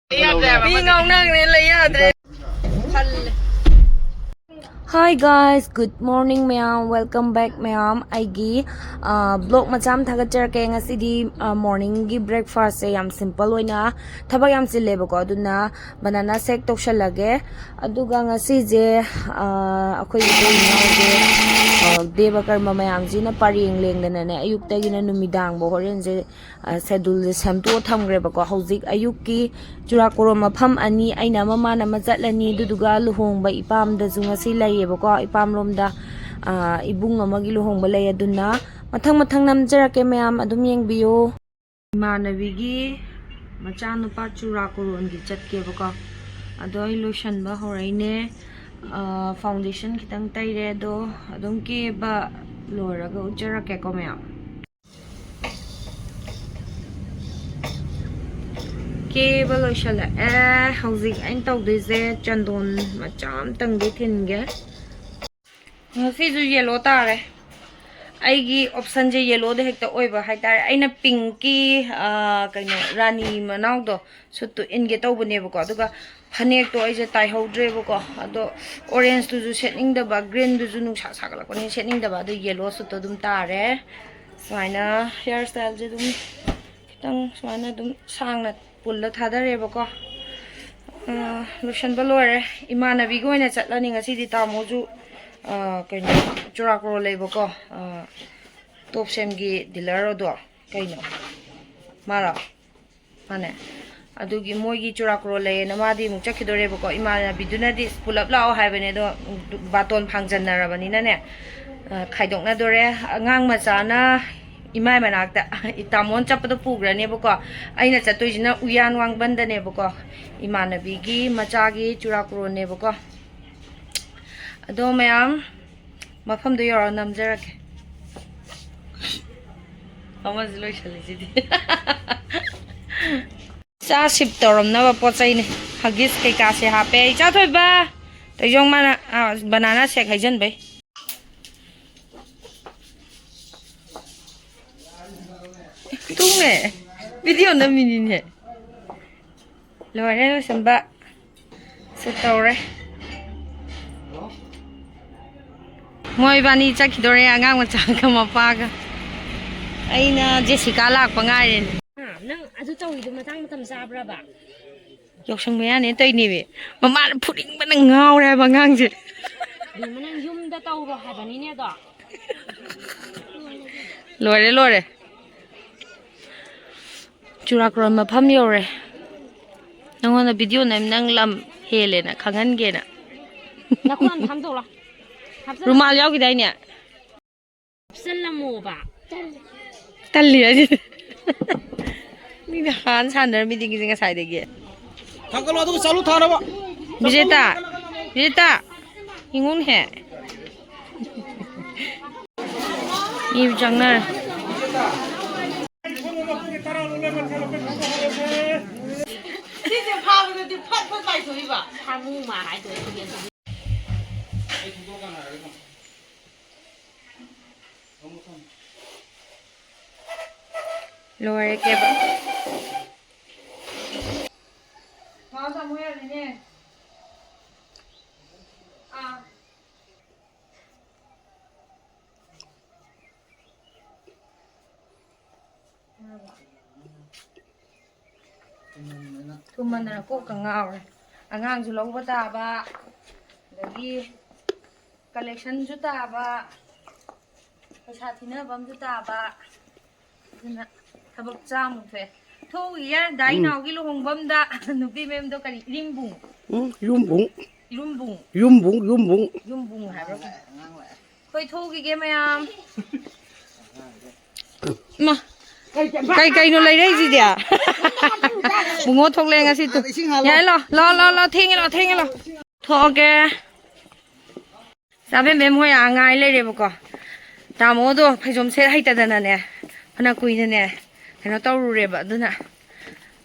Hi guys, good morning ma'am. Welcome back ma'am. Aigi vlog macam thagajarke ngasidi morning gi breakfast se yam simple oina thabak yam sileba ko aduna banana shake tokshallage aduga ngasi je akhoi deva karma mayam ji na paring lengdana ne ayuk ta gina numidang bo horen je schedule samto thamgre ba ko hauzik ayuk ki churakoro mafam ani aina mama na majatlani duduga luhong ba ipam da jungasi layeba ko ipam lomda ibung amagi luhong ba lay aduna mathang namjarake mayam adum yengbiyo manavigi machanu pa churakoro ngi chatke ba ko adoi lotion ba horaine foundation kitang taire do adum ke ba loraga ujarake ko mayam ke ba lotion hauzik ain tawdise chandon macham tangdi thinge ngasi ju yellow tare aigi option je yellow de hekta oiba haitare aina pinky kaino rani manau do sutu inge tawbane ba ko aduga phanek to aije tai hodre ba ko ado orange tu ju setting da ba green du ju nu sa sa kala ko ni setting da ba do yellow sutu dum tare swaina hairstyle je dum kitang swaina dum sangna pulla thadare ba ko lotion ba lore imanabi go ina chatlani ngasi di tamoju kaino churakro leba ko top sem gi dealer do kaino mara mane adugi moigi churakro le namadi mu chakhidore ba ko imana biduna di pull up lao haibane do baton phangjanna rabani na ne khaidokna dore angang macha na imai manakta itamon chapado pugrane ba ko aina chatoijina uyan wangbanda ne ba ko imana bigi macha gi churakro ne ba ko ado mayam mafam do yoro namjarake amaz loi chali jidi cha sip torom na pochai ne hagis kai ka se hape cha thoi ba tejong mana banana shake haijan bai tung ne video na mini ne loi ne samba se tore moi bani chakhidore angang macha ka mapaga aina Jessica lakpa ngai ne nang adu chawi du matang matam sabra ba yoksang meya ne tai ni be mama phuring ba nang ngau re ba ngang je di manang yum da taw ro ha bani ne do lore churakron ma pham yore nangona video nam nang lam hele na khangan ge na nakon tham do la rumal yaw gi dai ne sallamo ba talli aji mi han sander meeting gi nga sai de ge thakalo adu chalu thara ba bijeta ingun he ib jangnar ti je pha bu de phat phat bai thoi ba thamu ma hai de lore ke ba ma sa mo ya ne tuman na ko ka ngaw angang ju lo ba ta ba dagi collection ju ta ba paisa thina bam ju ta ba dina thabak cham fe tho ya dai naw gi lo hong bam da nupi mem do kari rimbung yumbung ha ba koi tho gi ge mayam ma cây nó lấy đấy gì vậy bùng ngô thong lên ngay xí tụ nhảy lo thiên lo thọ kìa sao bên bên môi ngay lấy đấy bọc tao mua đồ phải dùng xe hay ta nè nè nó quỳ nè nó tao rù đấy bận nè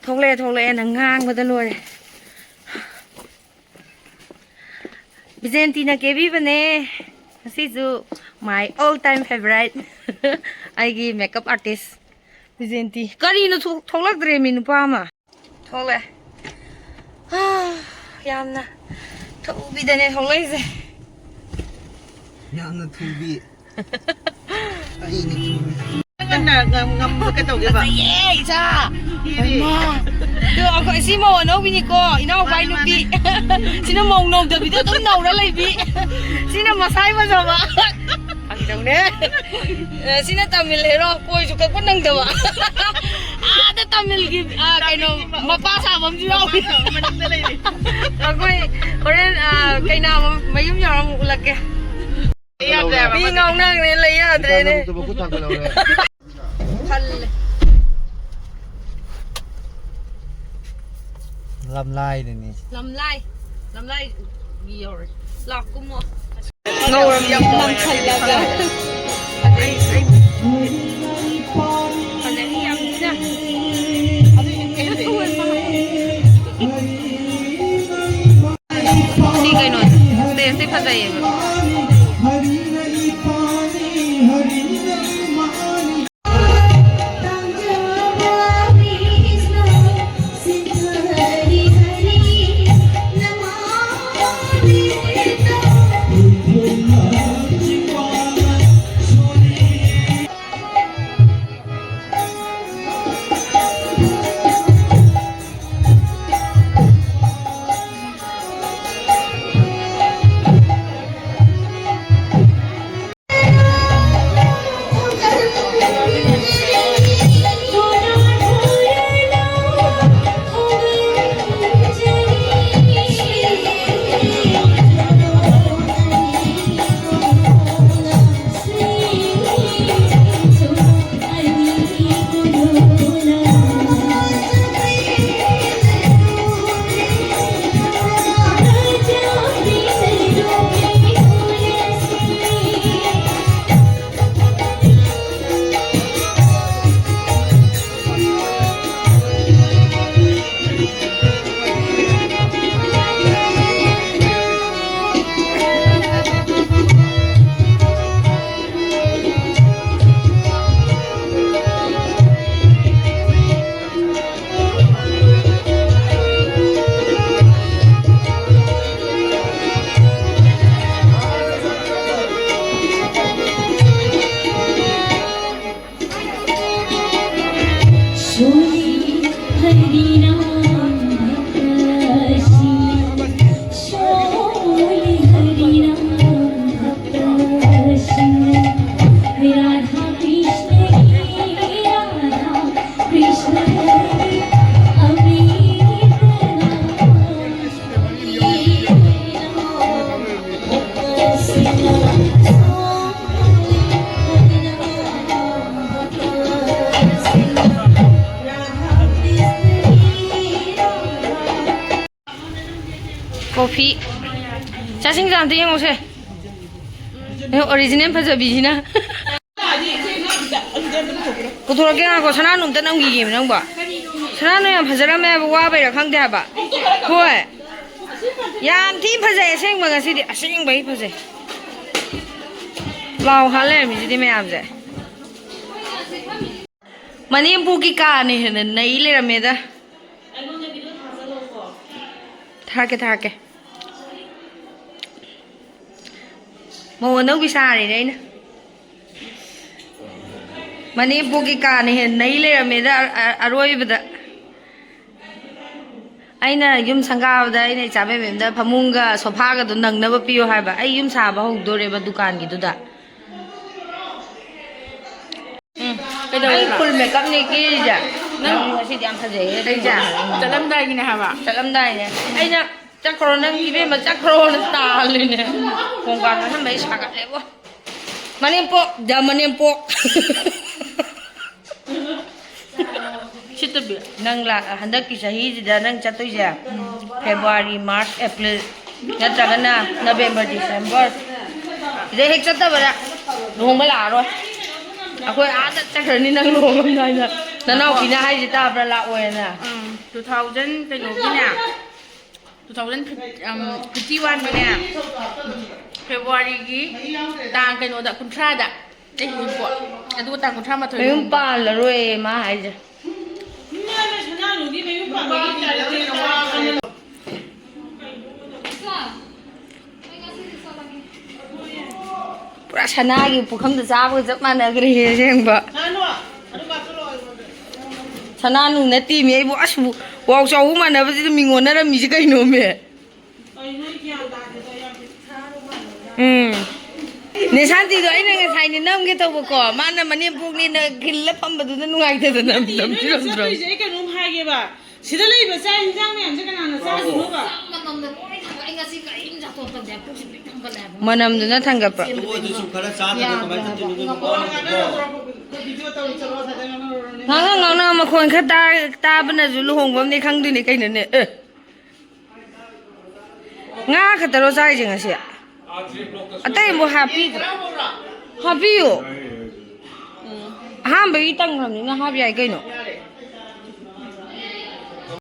thong lên nó ngang vào luôn Argentina ke bi bane xí tụ my all time favorite ai makeup artist Argentina kari nó thong lắc dream mình pa mà thong lệ ꯌꯥꯝꯅ ꯊꯨꯕꯤꯗꯅꯦ ꯊꯣꯛꯂꯛꯏꯁꯦ ꯌꯥꯝꯅ ꯊꯨꯕꯤ ꯑꯩꯅ ꯊꯨꯕꯤ ngâm cái tàu kia vậy ꯏꯆꯥ ꯑꯩꯈꯣꯏ ꯁꯤ ꯃꯧ ꯑꯅꯧꯕꯤꯅꯤꯀꯣ ꯏꯅꯥꯎꯄꯥꯏ ꯅꯨꯄꯤ ꯁꯤꯅ ꯃꯧ ꯅꯧꯗꯕꯤꯗ ꯑꯗꯨꯝ ꯅꯧꯔ ꯂꯩꯕꯤ ꯁꯤꯅ ꯃꯁꯥꯏ ꯐꯖꯕ ꯐꯪꯗꯧꯅꯦ ꯁꯤꯅ ꯇꯥꯃꯤꯜ ꯍꯦꯔꯣ ꯀꯣꯏꯁꯨ ꯀꯛꯄ ꯅꯪꯗꯕ ꯑꯥꯗ ꯇꯥꯃꯤꯜꯒꯤ ꯀꯩꯅꯣ ꯃꯄꯥ ꯁꯥꯕ ꯑꯃꯁꯨ ꯌꯥꯎꯏ ꯑꯩꯈꯣꯏ ꯍꯣꯔꯦꯟ ꯀꯩꯅꯥ ꯃꯌꯨꯝ ꯌꯥꯎꯔ ꯑꯃꯨꯛ ꯎꯠꯂꯛꯀꯦ ꯃꯤ ꯉꯥꯎꯅꯈ꯭ꯔꯦ ꯂꯩ ꯌꯥꯗ꯭ꯔꯦꯅꯦ làm lai này nè ꯂꯝꯂꯥꯏ ꯌꯧꯔꯦ ꯂꯥꯛꯀꯨꯝꯃꯣ ꯉꯧꯔꯝ ꯈꯜꯂꯒ ꯐꯖꯩ ꯌꯥꯝ ꯊꯤꯅ ꯁꯤ ꯀꯩꯅꯣ ꯁ꯭ꯇꯦꯖꯁꯤ ꯐꯖꯩꯌꯦꯕ ꯀꯣꯐꯤ ꯆꯥꯁꯤꯡ ꯆꯥꯝꯇ ꯌꯦꯡꯉꯨꯁꯦ ꯑꯣꯔꯤꯖꯤꯅꯦꯜ ꯐꯖꯕꯤꯁꯤꯅ ꯄꯨꯊꯣꯔꯛꯀꯦ ꯉꯥꯏꯈꯣ ꯁꯅꯥꯅꯨ ꯑꯝꯇ ꯅꯝꯈꯤꯒꯦꯃꯤ ꯅꯪꯕꯣ ꯁꯅꯥꯅꯨ ꯌꯥꯝ ꯐꯖꯔꯝꯃꯦ ꯍꯥꯏꯕ ꯋꯥꯕꯩꯔꯥ ꯈꯪꯗꯦ ꯍꯥꯏꯕ ꯍꯣꯏ ꯌꯥꯝ ꯊꯤ ꯐꯖꯩ ꯑꯁꯦꯡꯕ ꯉꯁꯤꯗꯤ ꯑꯁꯦꯡꯕꯒꯤ ꯐꯖꯩ ꯂꯥꯎ ꯍꯥ ꯂꯩꯔꯝꯃꯤꯁꯤꯗꯤ ꯃꯌꯥꯝꯁꯦ ꯃꯅꯦꯝꯄꯣꯛꯀꯤ ꯀꯥꯅ ꯍꯦꯟꯅ ꯅꯩ ꯂꯩꯔꯝꯃꯦꯗ ꯊꯥꯔꯛꯀꯦ ꯃꯧ ꯑꯅꯧꯕꯤ ꯁꯥꯔꯤꯅꯦ ꯑꯩꯅ ꯃꯅꯦꯝꯄꯣꯛꯀꯤ ꯀꯥꯅ ꯍꯦꯟꯅ ꯅꯩ ꯂꯩꯔꯝꯃꯦꯗ ꯑꯔꯣꯏꯕꯗ ꯑꯩꯅ ꯌꯨꯝ ꯁꯪꯒꯥꯕꯗ ꯑꯩꯅ ꯏꯆꯥꯕꯦꯝꯕꯦꯝꯗ ꯐꯃꯨꯡꯒ ꯁꯣꯐꯥꯒꯗꯣ ꯅꯪꯅꯕ ꯄꯤꯌꯣ ꯍꯥꯏꯕ ꯑꯩ ꯌꯨꯝ ꯁꯥꯕ ꯍꯧꯗꯣꯔꯦꯕ ꯗꯨꯀꯥꯟꯒꯤꯗꯨꯗ ꯑꯩ ꯐꯨꯜ ꯃꯦꯀꯞꯅꯦ ꯀꯦꯔꯤꯁꯦ ꯅꯪ ꯉꯁꯤꯗꯤ ꯌꯥꯝ ꯐꯖꯩꯌꯦ ꯆꯠꯂꯝꯗꯥꯏꯒꯤꯅꯦ ꯍꯥꯏꯕ ꯆꯠꯂꯝꯗꯥꯏꯅꯦ ꯑꯩꯅ ꯆꯠꯈ꯭ꯔꯣ ꯅꯪ ꯏꯕꯦꯝꯃ ꯆꯠꯈ꯭ꯔꯣꯅ ꯇꯥꯜꯂꯤꯅꯦ ꯈꯣꯡꯀꯥꯟ ꯑꯍꯥꯟꯕ ꯑꯩ ꯁꯥꯒꯠꯂꯦꯕꯣ ꯃꯅꯦꯝꯄꯣꯛ ꯃꯅꯦꯝꯄꯣꯛ ꯁꯤꯠꯇꯕꯤ ꯅꯪ ꯍꯟꯗꯛꯀꯤ ꯆꯍꯤꯁꯤꯗ ꯅꯪ ꯆꯠꯇꯣꯏꯁꯦ ꯐꯦꯕ꯭ꯔꯨꯋꯥꯔꯤ ꯃꯥꯔꯆ ꯑꯦꯄ꯭ꯔꯤꯜ ꯅꯠꯇ꯭ꯔꯒꯅ ꯅꯕꯦꯝꯕꯔ ꯗꯤꯁꯦꯝꯕꯔ ꯁꯤꯗ ꯍꯦꯛ ꯆꯠꯇꯕꯗ ꯂꯨꯍꯣꯡꯕ ꯂꯥꯛꯑꯔꯣꯏ ꯑꯩꯈꯣꯏ ꯑꯥꯗ ꯆꯠꯈ꯭ꯔꯅꯤ ꯅꯪ ꯂꯨꯍꯣꯡꯉꯝꯗꯥꯏꯗ ꯅꯅꯥꯎꯄꯤꯅ ꯍꯥꯏꯁꯦ ꯇꯥꯕ꯭ꯔꯥ ꯂꯥꯛꯑꯣꯏꯅ 2000 ꯀꯩꯅꯣꯒꯤꯅꯦ 2051ꯒꯤꯅꯦ ꯐꯦꯕ꯭ꯔꯨꯋꯥꯔꯤꯒꯤ ꯇꯥꯡ ꯀꯩꯅꯣꯗ 30ꯗ ꯑꯗꯨꯒ ꯇꯥꯡ 38 ꯃꯌꯨꯝ ꯄꯥꯜꯂꯔꯣꯏ ꯃꯥ ꯍꯥꯏꯁꯦ ꯁꯅꯥꯒꯤ ꯄꯨꯈꯝꯗ ꯆꯥꯕꯒ ꯆꯞ ꯃꯥꯟꯅꯈ꯭ꯔꯦ ꯑꯁꯦꯡꯕ ꯁꯅꯥ ꯅꯨꯡ ꯅꯠꯇꯦꯃꯤ ꯑꯩꯕꯨ ꯑꯁ ꯋꯥꯎ ꯆꯥꯎꯕ ꯃꯥꯟꯅꯕꯁꯤꯗ ꯃꯤꯉꯣꯟꯅꯔꯝꯃꯤꯁꯦ ꯀꯩꯅꯣꯃꯦ ꯅꯦꯁꯥꯟꯇꯤꯗꯣ ꯑꯩꯅ ꯉꯁꯥꯏꯅꯦ ꯅꯝꯒꯦ ꯇꯧꯕꯀꯣ ꯃꯥꯅ ꯃꯅꯦꯝꯄꯣꯛꯅꯦꯅ ꯈꯤꯜꯂ ꯐꯝꯕꯗꯨꯗ ꯅꯨꯡꯉꯥꯏꯇꯗꯅ ꯅꯝꯊꯤꯔꯝꯗ꯭ꯔꯣ ꯑꯩ ꯀꯩꯅꯣꯝ ꯍꯥꯏꯒꯦꯕ ꯁꯤꯗ ꯂꯩꯕ ꯆꯥꯛ ꯏꯟꯖꯥꯡ ꯃꯌꯥꯝꯁꯦ ꯀꯅꯥꯅ ꯆꯥꯗꯣꯏꯅꯣꯕ ꯃꯅꯝꯗꯨꯅ ꯊꯥꯡꯒꯠꯄ ꯉꯥꯡꯅ ꯉꯥꯡꯅ ꯃꯈꯣꯟ ꯈꯔ ꯇꯥꯕꯅꯁꯨ ꯂꯨꯍꯣꯡꯕꯝꯅꯦ ꯈꯪꯗꯣꯏꯅꯦ ꯀꯩꯅꯣꯅꯦ ꯉꯥ ꯈꯛꯇꯔꯣ ꯆꯥꯔꯤꯁꯦ ꯉꯁꯤ ꯑꯇꯩ ꯑꯃꯨꯛ ꯍꯥꯞꯄꯤꯗ꯭ꯔꯣ ꯍꯥꯞꯄꯤꯌꯨ ꯑꯍꯥꯟꯕꯒꯤ ꯇꯪꯈ꯭ꯔꯕꯅꯤꯅ ꯍꯥꯞ ꯌꯥꯏ ꯀꯩꯅꯣ